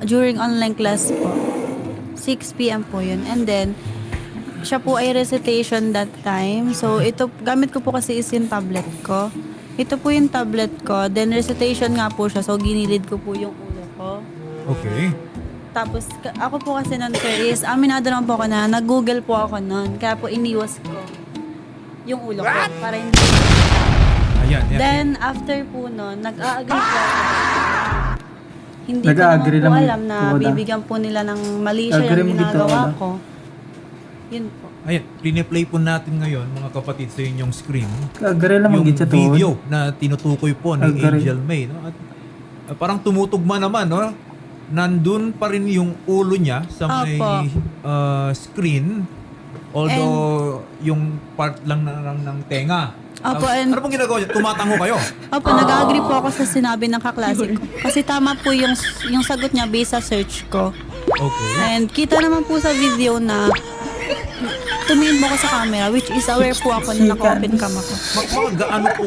during online class po. 6 p.m. po yun. And then, siya po ay recitation that time. So, ito, gamit ko po kasi is yung tablet ko. Ito po yung tablet ko. Then, recitation nga po siya. So, ginilid ko po yung ulo ko. Okay. Tapos, ako po kasi nun, sir, is, aminado naman po ako na, nag-google po ako nun. Kaya po, iniwas ko yung ulo ko. Para hindi. Ayan. Then, after po nun, nag-a-agree po ako. Hindi ko naman Nag-a-agree po naman alam na po na. bibigyan po nila ng mali siya Agree yung mo dito, ginagawa wala. ko. Yun po. Ayan, play po natin ngayon, mga kapatid, sa inyong screen. Kagare lang Yung magit sa video na tinutukoy po ni Agree. Angel May. No? At, parang tumutugma naman, no? Nandun pa rin yung ulo niya sa may Opo. screen. Although, yung part lang ng tenga. Opo, and- ano pong ginagawa niya? Tumatango kayo? Opo, nag-agree po ako sa sinabi ng kaklase ko. Kasi tama po yung sagot niya based sa search ko. Okay. And kita naman po sa video na tumingin mo ko sa camera, which is aware po ako na naka-open cam ako. Mga gaano po